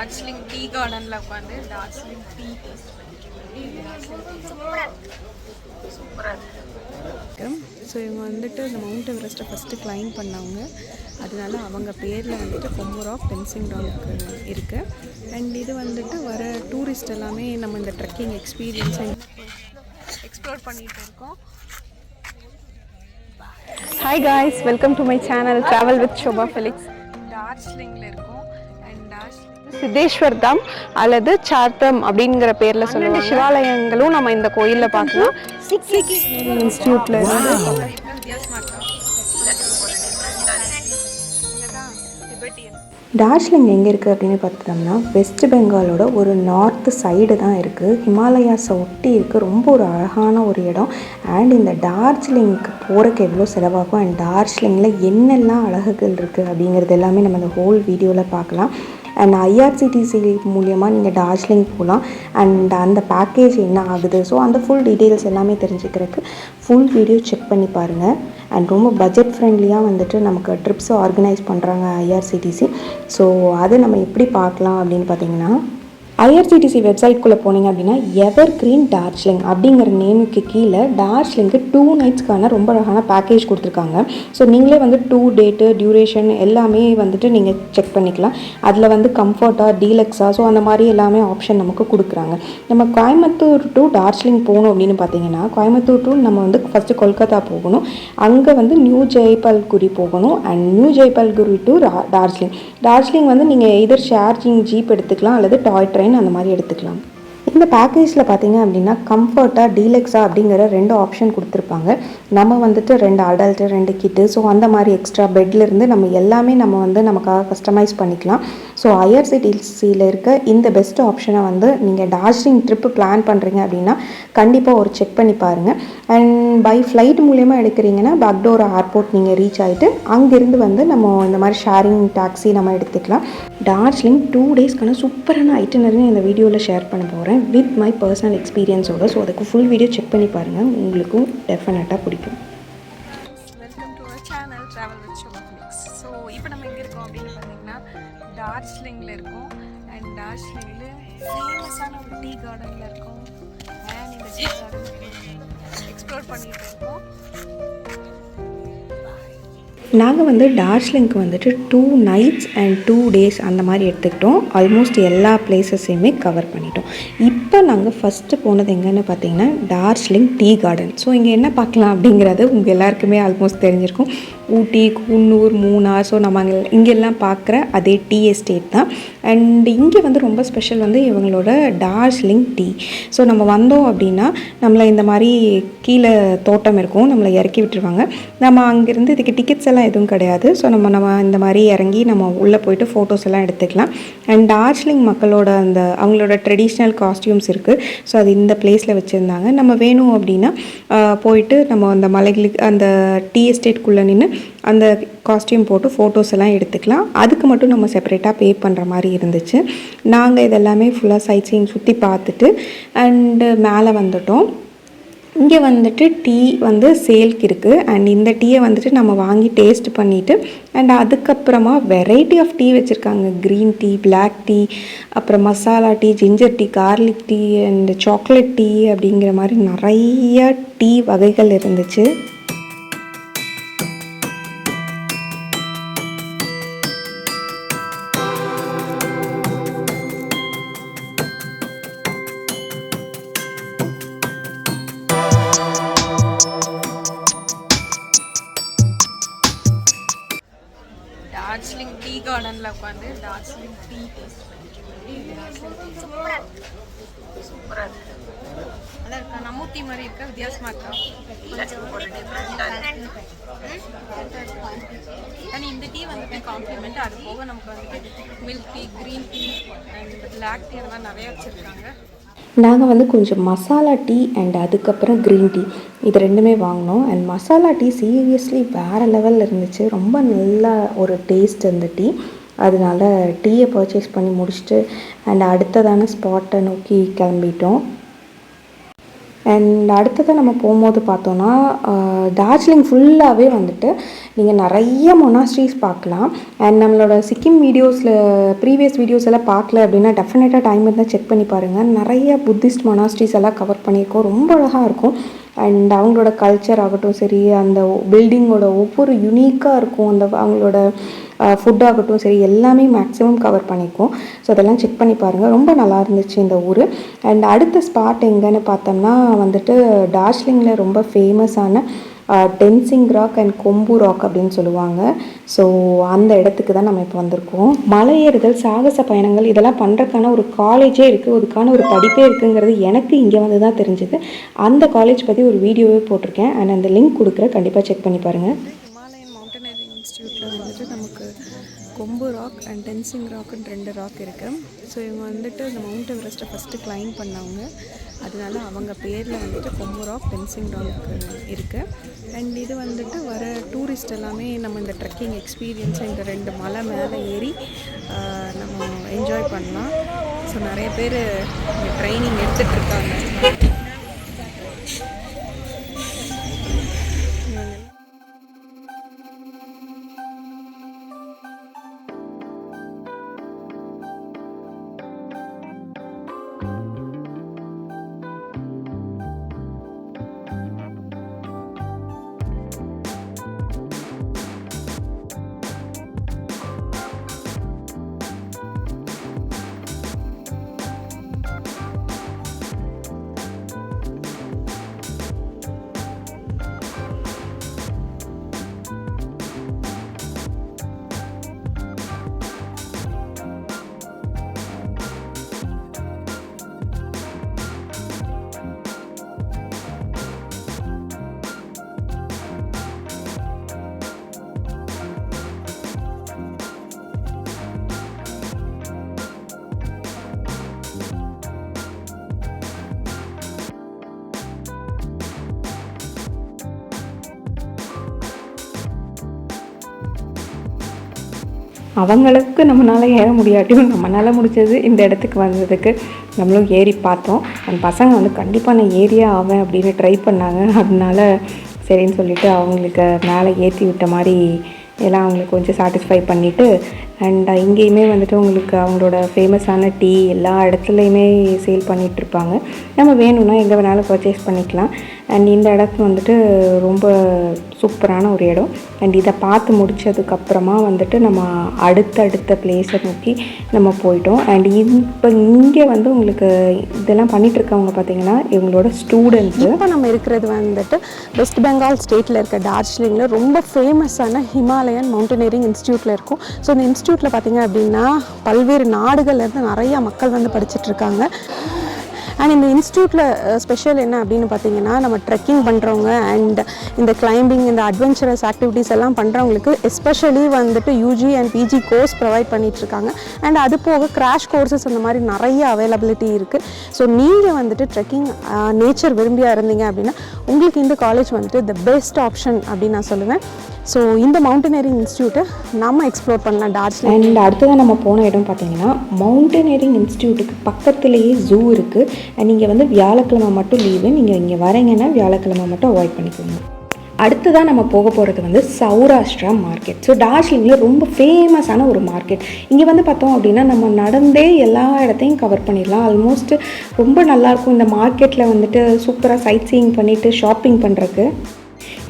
Darjeeling tea கார்டனில் உட்காந்து Darjeeling tea சூப்பராக இருக்கு. ஸோ இவங்க வந்துட்டு இந்த மவுண்ட் எவரெஸ்ட்டை ஃபஸ்ட்டு கிளைம் பண்ணவங்க, அதனால அவங்க பேரில் வந்துட்டு கொமோராக் பென்சிங் டாக் இருக்குது. அண்ட் இது வந்துட்டு வர டூரிஸ்ட் எல்லாமே நம்ம இந்த ட்ரெக்கிங் எக்ஸ்பீரியன்ஸை எக்ஸ்ப்ளோர் பண்ணிகிட்டு இருக்கோம். Hi guys, welcome to my channel travel with Shobha Felix. டார்ஜிலிங்கில் இருக்கோம். சித்தேஸ்வர் தாம் அல்லது சார்தம் அப்படிங்கிற பேரில் சொல்லுவாங்க. சிவாலயங்களும் நம்ம இந்த கோயிலில் பார்க்கலாம். இன்ஸ்டியூட்டில் இருந்து டார்ஜிலிங் எங்கே இருக்குது அப்படின்னு பார்த்தோம்னா வெஸ்ட் பெங்காலோட ஒரு நார்த்து சைடு தான் இருக்குது. ஹிமாலயாஸை ஒட்டி இருக்குது. ரொம்ப ஒரு அழகான ஒரு இடம். அண்ட் இந்த டார்ஜிலிங்க்கு போகிறக்கு எவ்வளோ செலவாகும் அண்ட் டார்ஜிலிங்கில் என்னெல்லாம் அழகுகள் இருக்குது அப்படிங்கிறது எல்லாமே நம்ம இந்த ஹோல் வீடியோவில் பார்க்கலாம். அண்ட் ஐஆர்சிடிசி மூலியமாக நீங்கள் டார்ஜிலிங் போகலாம். அண்ட் அந்த பேக்கேஜ் என்ன ஆகுது, ஸோ அந்த ஃபுல் டீட்டெயில்ஸ் எல்லாமே தெரிஞ்சுக்கிறதுக்கு ஃபுல் வீடியோ செக் பண்ணி பாருங்கள். அண்ட் ரொம்ப பட்ஜெட் ஃப்ரெண்ட்லியாக வந்துட்டு நமக்கு ட்ரிப்ஸை ஆர்கனைஸ் பண்ணுறாங்க ஐஆர்சிடிசி. ஸோ அதை நம்ம எப்படி பார்க்கலாம் அப்படின்னு பார்த்தீங்கன்னா, ஐஆர்சிடிசி வெப்சைட்குள்ளே போனீங்க அப்படின்னா எவர் கிரீன் டார்ஜிலிங் அப்படிங்கிற நேமுக்கு கீழே டார்ஜிலிங்க்கு 2 நைட்ஸ்க்கான ரொம்ப அழகான பேக்கேஜ் கொடுத்துருக்காங்க. ஸோ நீங்களே வந்து 2 டேட்டு டியூரேஷன் எல்லாமே வந்துட்டு நீங்கள் செக் பண்ணிக்கலாம். அதில் வந்து கம்ஃபர்ட்டாக டீலக்ஸாக ஸோ அந்த மாதிரி எல்லாமே ஆப்ஷன் நமக்கு கொடுக்குறாங்க. நம்ம கோயம்புத்தூர் டு டார்ஜிலிங் போகணும் அப்படின்னு பார்த்தீங்கன்னா, கோயம்புத்தூர் டு நம்ம வந்து ஃபஸ்ட்டு கொல்கத்தா போகணும். அங்கே வந்து நியூ ஜெய்பல்குரி போகணும். அண்ட் நியூ ஜெய்பல்குரி டு டார்ஜிலிங் வந்து நீங்கள் எதர் ஷேர்ஜிங் ஜீப் எடுத்துக்கலாம் அல்லது டாய் ட்ரெயின் அந்த மாதிரி எடுத்துக்கலாம். இந்த பேக்கேஜில் பார்த்தீங்க அப்படின்னா கம்ஃபர்ட்டாக டீலக்ஸாக அப்படிங்கிற 2 ஆப்ஷன் கொடுத்துருப்பாங்க. நம்ம வந்துட்டு 2 அடல்ட்டு 2 கிட்டு ஸோ அந்த மாதிரி எக்ஸ்ட்ரா பெட்லேருந்து நம்ம எல்லாமே நம்ம வந்து நமக்காக கஸ்டமைஸ் பண்ணிக்கலாம். ஸோ ஐஆர்சிடிசியில் இருக்க இந்த பெஸ்ட் ஆப்ஷனை வந்து நீங்கள் டார்ஜிலிங் ட்ரிப்பு பிளான் பண்ணுறீங்க அப்படின்னா கண்டிப்பாக ஒரு செக் பண்ணி பாருங்கள். அண்ட் பை ஃப்ளைட் மூலயமா எடுக்கிறீங்கன்னா பக்டோரா ஏர்போர்ட் நீங்கள் ரீச் ஆகிட்டு அங்கேருந்து வந்து நம்ம இந்த மாதிரி ஷேரிங் டாக்ஸி நம்ம எடுத்துக்கலாம். டார்ஜிலிங் 2 டேஸ்க்கான சூப்பரான ஐட்டினரி இந்த வீடியோவில் ஷேர் பண்ண போகிறேன் வித் மை பர்சனல் எக்ஸ்பீரியன்ஸோட. ஸோ அதுக்கு ஃபுல் வீடியோ செக் பண்ணி பாருங்கள், உங்களுக்கும் டெஃபினட்டாக பிடிக்கும். Welcome to our channel travel with Shobha Felix. So இப்போ நம்ம எங்கே இருக்கோம் அப்படின்னு பார்த்தீங்கன்னா டார்ஜிலிங்கில் இருக்கோம். அண்ட் டார்ஜிலிங்கில் ஃபேமஸான ஒரு டீ கார்டனில் இருக்கோம். அண்ட் இந்த டீ கார்டன் எக்ஸ்ப்ளோர் பண்ணிகிட்டு இருக்கோம். நாங்கள் வந்து டார்ஜிலிங்க்கு வந்துட்டு 2 நைட்ஸ் அண்ட் 2 டேஸ் அந்த மாதிரி எடுத்துக்கிட்டோம். ஆல்மோஸ்ட் எல்லா பிளேசஸையுமே கவர் பண்ணிட்டோம். இப்போ நாங்கள் ஃபஸ்ட்டு போனது எங்கன்னு பார்த்தீங்கன்னா டார்ஜிலிங் டீ கார்டன். ஸோ இங்கே என்ன பார்க்கலாம் அப்படிங்கிறது உங்கள் எல்லாருக்குமே ஆல்மோஸ்ட் தெரிஞ்சிருக்கும். ஊட்டி, குன்னூர், மூணார் ஸோ நம்ம இங்கெல்லாம் பார்க்குற அதே டீ எஸ்டேட் தான். அண்ட் இங்கே வந்து ரொம்ப ஸ்பெஷல் வந்து இவங்களோட டார்ஜிலிங் டீ. ஸோ நம்ம வந்தோம் அப்படின்னா நம்மளை இந்த மாதிரி கீழே தோட்டம் இருக்கும், நம்மளை இறக்கி விட்டுருவாங்க. நம்ம அங்கேருந்து இதுக்கு டிக்கெட்ஸ் எல்லாம் எதுவும் கிடையாது. ஸோ நம்ம இந்த மாதிரி இறங்கி நம்ம உள்ளே போயிட்டு ஃபோட்டோஸ் எல்லாம் எடுத்துக்கலாம். அண்ட் டார்ஜிலிங் மக்களோட அவங்களோட ட்ரெடிஷ்னல் காஸ்டியூம்ஸ் இருக்குது. ஸோ அது இந்த பிளேஸில் வச்சுருந்தாங்க. நம்ம வேணும் அப்படின்னா போயிட்டு நம்ம அந்த மலைகளுக்கு அந்த டீ எஸ்டேட்குள்ளே நின்று அந்த காஸ்டியூம் போட்டு ஃபோட்டோஸ் எல்லாம் எடுத்துக்கலாம். அதுக்கு மட்டும் நம்ம செப்பரேட்டாக பே பண்ணுற மாதிரி இருந்துச்சு. நாங்கள் இதெல்லாமே ஃபுல்லாக சைட் சீயிங் சுற்றி பார்த்துட்டு அண்டு மேலே வந்துட்டோம். இங்கே வந்துட்டு டீ வந்து சேல்க்கு இருக்குது. அண்ட் இந்த டீயை வந்துட்டு நம்ம வாங்கி டேஸ்ட் பண்ணிவிட்டு அண்ட் அதுக்கப்புறமா வெரைட்டி ஆஃப் டீ வச்சுருக்காங்க. க்ரீன் டீ, பிளாக் டீ, அப்புறம் masala tea, ginger tea, garlic tea and chocolate tea அப்படிங்கிற மாதிரி நிறைய டீ வகைகள் இருந்துச்சு. டார்ஜிலிங் டீ கார்டனில் உட்காந்து டார்ஜிலிங் டீ சூப்பராக இருக்கு. நல்லா இருக்கா? நம்ம டீ மாதிரி இருக்கா? வித்தியாசமாக இருக்கா? ஆனால் இந்த டீ வந்துட்டு காம்ப்ளிமெண்ட். அது போக நமக்கு வந்துட்டு milk tea, green tea and black tea அந்த மாதிரி நிறையா வச்சுருக்காங்க. நாங்கள் வந்து கொஞ்சம் மசாலா டீ அண்ட் அதுக்கப்புறம் க்ரீன் டீ இது 2மே வாங்கினோம். அண்ட் மசாலா டீ சீரியஸ்லி வேறு லெவலில் இருந்துச்சு. ரொம்ப நல்ல ஒரு டேஸ்ட் இந்த டீ. அதனால டீயை பர்ச்சேஸ் பண்ணி முடிச்சுட்டு அண்ட் அடுத்ததான ஸ்பாட்டை நோக்கி கிளம்பிட்டோம். அண்ட் அடுத்ததாக நம்ம போகும்போது பார்த்தோன்னா டார்ஜிலிங் ஃபுல்லாகவே வந்துட்டு நீங்கள் நிறைய மொனாஸ்ட்ரீஸ் பார்க்கலாம். அண்ட் நம்மளோட சிக்கிம் வீடியோஸில் ப்ரீவியஸ் வீடியோஸ் எல்லாம் பார்க்கல அப்படின்னா டெஃபினட்டாக டைம் இருந்தால் செக் பண்ணி பாருங்கள். நிறைய புத்திஸ்ட் மொனாஸ்ட்ரீஸ் எல்லாம் கவர் பண்ணியிருக்கோம். ரொம்ப அழகாக இருக்கும். அண்ட் அவங்களோட கல்ச்சர் ஆகட்டும் சரி, அந்த பில்டிங்கோட ஒவ்வொரு யூனிக்காக இருக்கும். அந்த அவங்களோட ஃபுட் ஆகட்டும் சரி, எல்லாமே மேக்ஸிமம் கவர் பண்ணியிருக்கோம். ஸோ அதெல்லாம் செக் பண்ணி பாருங்கள். ரொம்ப நல்லா இருந்துச்சு இந்த ஊர். அண்ட் அடுத்த ஸ்பாட் எங்கன்னு பார்த்தோம்னா வந்துட்டு டார்ஜிலிங்கில் ரொம்ப ஃபேமஸான டென்சிங் ராக் அண்ட் கொம்பு ராக் அப்படின்னு சொல்லுவாங்க. ஸோ அந்த இடத்துக்கு தான் நம்ம இப்போ வந்திருக்கோம். மலை ஏறுதல், சாகச பயணங்கள் இதெல்லாம் பண்ணுறதுக்கான ஒரு காலேஜே இருக்குது, அதுக்கான ஒரு படிப்பே இருக்குங்கிறது எனக்கு இங்கே வந்து தான் தெரிஞ்சுது. அந்த காலேஜ் பற்றி ஒரு வீடியோவே போட்டிருக்கேன். அண்ட் அந்த லிங்க் கொடுக்குறேன், கண்டிப்பாக செக் பண்ணி பாருங்கள். ஹிமாலயன் மவுண்டனரிங் இன்ஸ்டியூட்டில் வந்துட்டு நமக்கு கொம்பு ராக் அண்ட் டென்சிங் ராக்குன்னு 2 ராக் இருக்குது. ஸோ இவங்க வந்துட்டு இந்த மவுண்ட் எவரெஸ்ட்டை ஃபஸ்ட்டு கிளைம் பண்ணவங்க. அதனால அவங்க பேரில் வந்துட்டு கொம்பு ராக், டென்சிங் ராக் இருக்குது. அண்ட் இது வந்துட்டு வர டூரிஸ்ட் எல்லாமே நம்ம இந்த ட்ரெக்கிங் எக்ஸ்பீரியன்ஸை இந்த 2 மலை மேலே ஏறி நம்ம என்ஜாய் பண்ணலாம். ஸோ நிறைய பேர் ட்ரைனிங் எடுத்துகிட்ருக்காங்க. அவங்களுக்கு நம்மளால் ஏற முடியாட்டியும் நம்மளால் முடிஞ்சது இந்த இடத்துக்கு வந்ததுக்கு நம்மளும் ஏறி பார்த்தோம். அந்த பசங்க வந்து கண்டிப்பாக நான் ஏறியே ஆவேன் அப்படின்னு ட்ரை பண்ணாங்க. அதனால சரின்னு சொல்லிவிட்டு அவங்களுக்கு மேலே ஏற்றி விட்ட மாதிரி எல்லாம் அவங்களுக்கு கொஞ்சம் சாட்டிஸ்ஃபை பண்ணிவிட்டு, அண்ட் இங்கேயுமே வந்துட்டு உங்களுக்கு அவங்களோட ஃபேமஸான டீ எல்லா இடத்துலையுமே சேல் பண்ணிகிட்ருப்பாங்க. நம்ம வேணும்னா எங்கே வேணாலும் பர்ச்சேஸ் பண்ணிக்கலாம். அண்ட் இந்த இடத்து வந்துட்டு ரொம்ப சூப்பரான ஒரு இடம். அண்ட் இதை பார்த்து முடித்ததுக்கப்புறமா வந்துட்டு நம்ம அடுத்த பிளேஸை நோக்கி நம்ம போயிட்டோம். அண்ட் இப்போ இங்கே வந்து உங்களுக்கு இதெல்லாம் பண்ணிகிட்ருக்கவங்க பார்த்திங்கன்னா இவங்களோட ஸ்டூடெண்ட்ஸு. இப்போ நம்ம இருக்கிறது வந்துட்டு வெஸ்ட் பெங்கால் ஸ்டேட்டில் இருக்க டார்ஜிலிங்கில் ரொம்ப ஃபேமஸான ஹிமாலயன் மவுண்டனரிங் இன்ஸ்டியூட்டில் இருக்கும். ஸோ இந்த இன்ஸ்டியூட்டில் பார்த்திங்க அப்படின்னா பல்வேறு நாடுகள்லேருந்து நிறையா மக்கள் வந்து படிச்சுட்ருக்காங்க. அண்ட் இந்த இன்ஸ்டியூட்டில் ஸ்பெஷல் என்ன அப்படின்னு பார்த்தீங்கன்னா, நம்ம ட்ரெக்கிங் பண்ணுறவங்க அண்ட் இந்த கிளைம்பிங், இந்த அட்வென்ச்சரஸ் ஆக்டிவிட்டீஸ் எல்லாம் பண்ணுறவங்களுக்கு எஸ்பெஷலி வந்துட்டு UG and PG course provide பண்ணிகிட்ருக்காங்க. அண்ட் அது போக கிராஷ் கோர்சஸ் அந்த மாதிரி நிறைய அவைலபிலிட்டி இருக்குது. ஸோ நீங்கள் வந்துட்டு ட்ரெக்கிங் நேச்சர் விரும்பியாக இருந்தீங்க அப்படின்னா உங்களுக்கு இந்த காலேஜ் வந்துட்டு த பெஸ்ட் ஆப்ஷன் அப்படின்னு நான் சொல்லுவேன். ஸோ இந்த மவுண்டனரிங் இன்ஸ்டியூட்டை நம்ம எக்ஸ்ப்ளோர் பண்ணலாம் டார்ஜிலிங். அண்ட் அடுத்ததான் நம்ம போன இடம் பார்த்திங்கன்னா மவுண்டனரிங் இன்ஸ்டியூட்டுக்கு பக்கத்துலேயே ஜூ இருக்குது. அண்ட் நீங்கள் வந்து வியாழக்கிழமை மட்டும் லீவு, நீங்கள் இங்கே வரீங்கன்னா வியாழக்கிழமை மட்டும் அவாய்ட் பண்ணிக்கோங்க. அடுத்ததாக நம்ம போக போகிறது வந்து சௌராஷ்டிரா மார்க்கெட். ஸோ டார்ஜிலிங்கில் ரொம்ப ஃபேமஸான ஒரு மார்க்கெட். இங்கே வந்து பார்த்தோம் அப்படின்னா நம்ம நடந்தே எல்லா இடத்தையும் கவர் பண்ணிடலாம். ஆல்மோஸ்ட் ரொம்ப நல்லாயிருக்கும். இந்த மார்க்கெட்டில் வந்துட்டு சூப்பராக சைட் சீயிங் பண்ணிவிட்டு ஷாப்பிங் பண்ணுறதுக்கு.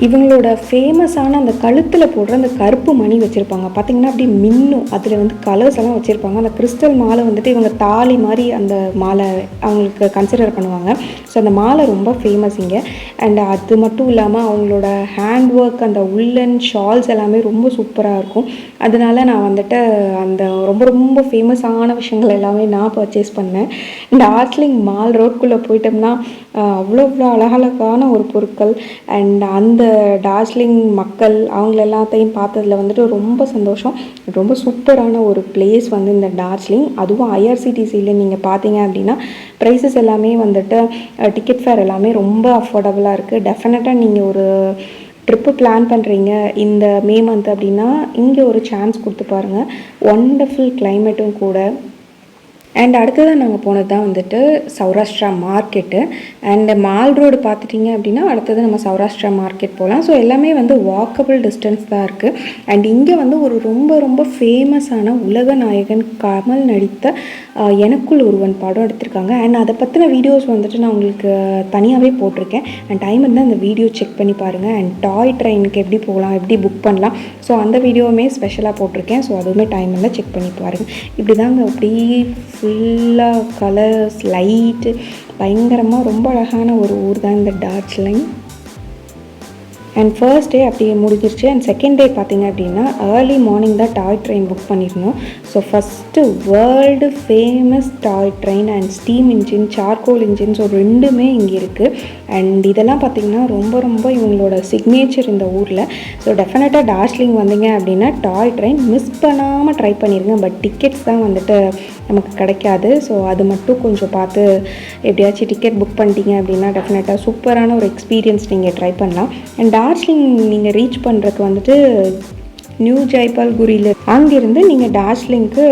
இவங்களோட ஃபேமஸான அந்த கழுத்தில் போடுற அந்த கருப்பு மணி வச்சுருப்பாங்க பார்த்திங்கன்னா அப்படி மின்னும். அதில் வந்து கலர்ஸ் எல்லாம் வச்சுருப்பாங்க. அந்த கிறிஸ்டல் மாலை வந்துட்டு இவங்க தாலி மாதிரி அந்த மாலை அவங்களுக்கு கன்சிடர் பண்ணுவாங்க. ஸோ அந்த மாலை ரொம்ப ஃபேமஸ் இங்கே. அண்ட் அது மட்டும் இல்லாமல் அவங்களோட ஹேண்ட் ஒர்க், அந்த உள்ளன் ஷால்ஸ் எல்லாமே ரொம்ப சூப்பராக இருக்கும். அதனால நான் வந்துட்டு அந்த ரொம்ப ரொம்ப ஃபேமஸான விஷயங்கள் எல்லாமே நான் பர்ச்சேஸ் பண்ணேன். டார்ஜிலிங் மால் ரோட்குள்ளே போயிட்டோம்னா அவ்வளோ அழகழகான ஒரு பொருட்கள் அண்ட் அந்த டார்ஜிலிங் மக்கள் அவங்கள எல்லாத்தையும் பார்த்ததில் வந்துட்டு ரொம்ப சந்தோஷம். ரொம்ப சூப்பரான ஒரு பிளேஸ் வந்து இந்த டார்ஜிலிங். அதுவும் ஐஆர்சிடிசியில் நீங்கள் பார்த்தீங்க அப்படின்னா ப்ரைஸஸ் எல்லாமே வந்துட்டு டிக்கெட் ஃபேர் எல்லாமே ரொம்ப அஃபோர்டபுளாக இருக்குது. டெஃபினட்டாக நீங்கள் ஒரு ட்ரிப்பு பிளான் பண்ணுறீங்க இந்த மே மந்த் அப்படின்னா இங்கே ஒரு சான்ஸ் கொடுத்து பாருங்கள். ஒண்டர்ஃபுல் கிளைமேட்டும் கூட. அண்ட் அடுத்ததாக நாங்கள் போனது தான் வந்துட்டு Saurashtra market. And mall road பார்த்துட்டிங்க அப்படின்னா அடுத்தது நம்ம சௌராஷ்டிரா மார்க்கெட் போகலாம். ஸோ எல்லாமே வந்து வாக்கபிள் டிஸ்டன்ஸ் தான் இருக்குது. அண்ட் இங்கே வந்து ஒரு ரொம்ப ரொம்ப ஃபேமஸான உலக நாயகன் கமல் நடித்த எனக்குள் ஒருவன் படம் எடுத்திருக்காங்க. அண்ட் அதை பற்றின வீடியோஸ் வந்துட்டு நான் உங்களுக்கு தனியாகவே போட்டிருக்கேன். அண்ட் டைம் இருந்தால் அந்த வீடியோ செக் பண்ணி பாருங்கள். அண்ட் டாய் ட்ரெயினுக்கு எப்படி போகலாம், எப்படி புக் பண்ணலாம், ஸோ அந்த வீடியோவுமே ஸ்பெஷலாக போட்டிருக்கேன். ஸோ அதுவுமே டைம் இருந்தால் செக் பண்ணி பாருங்கள். இப்படி தாங்க அப்படியே ஃபுல்லாக கலர்ஸ் லைட்டு பயங்கரமாக ரொம்ப அழகான ஒரு ஊர் தான் இந்த டார்ஜிலிங். அண்ட் ஃபர்ஸ்ட் டே அப்படியே முடிஞ்சிருச்சு. அண்ட் செகண்ட் டே பார்த்திங்க அப்படின்னா ஏர்லி மார்னிங் தான் டாய் ட்ரெயின் புக் பண்ணியிருந்தோம். So first world famous toy train and steam engine, charcoal engine, so ரெண்டுமே இங்கே இருக்குது. அண்ட் இதெல்லாம் பார்த்திங்கன்னா ரொம்ப ரொம்ப இவங்களோட சிக்னேச்சர் இந்த ஊரில். ஸோ டெஃபினட்டாக டார்ஜிலிங் வந்தீங்க அப்படின்னா டாய் ட்ரெயின் மிஸ் பண்ணாமல் ட்ரை பண்ணிடுங்க. பட் டிக்கெட்ஸ் தான் வந்துட்டு நமக்கு கிடைக்காது. ஸோ அது மட்டும் கொஞ்சம் பார்த்து எப்படியாச்சும் டிக்கெட் புக் பண்ணிட்டீங்க அப்படின்னா டெஃபினட்டாக சூப்பரான ஒரு எக்ஸ்பீரியன்ஸ் நீங்கள் ட்ரை பண்ணலாம். அண்ட் டார்ஜிலிங் நீங்கள் ரீச் பண்ணுறதுக்கு வந்துட்டு நியூ ஜல்பைகுரியில் அங்கேருந்து நீங்கள் டார்ஜிலிங்க்கு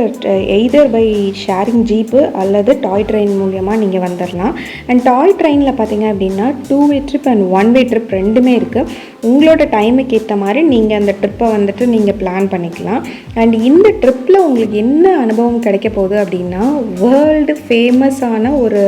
எய்தர் பை ஷேரிங் ஜீப்பு அல்லது டாய் ட்ரெயின் மூலியமாக நீங்கள் வந்துடலாம். அண்ட் டாய் ட்ரெயினில் பார்த்தீங்க அப்படின்னா 2-வே ட்ரிப் அண்ட் 1-வே ட்ரிப் ரெண்டுமே இருக்குது. உங்களோட டைமுக்கு ஏற்ற மாதிரி நீங்கள் அந்த ட்ரிப்பை வந்துட்டு நீங்கள் பிளான் பண்ணிக்கலாம். அண்ட் இந்த ட்ரிப்பில் உங்களுக்கு என்ன அனுபவம் கிடைக்க போகுது அப்படின்னா வேர்ல்டு ஃபேமஸான ஒரு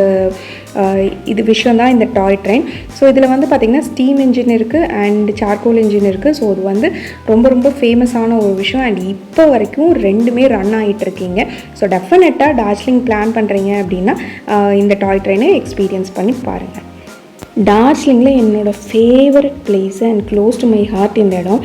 இது விஷயம் தான் இந்த டாய் ட்ரெயின். ஸோ இதில் வந்து பார்த்திங்கன்னா ஸ்டீம் இன்ஜின் இருக்குது அண்ட் சார்கோல் இன்ஜின் இருக்குது. ஸோ இது வந்து ரொம்ப ரொம்ப ஃபேமஸான ஒரு விஷயம். அண்ட் இப்போ வரைக்கும் ரெண்டுமே ரன் ஆகிட்டு இருக்கீங்க. ஸோ டெஃபினட்டாக டார்ஜிலிங் பிளான் பண்ணுறீங்க அப்படின்னா இந்த டாய் ட்ரெயினை எக்ஸ்பீரியன்ஸ் பண்ணி பாருங்கள். டார்ஜிலிங்கில் என்னோடய favourite place and close to my heart இந்த இடம்.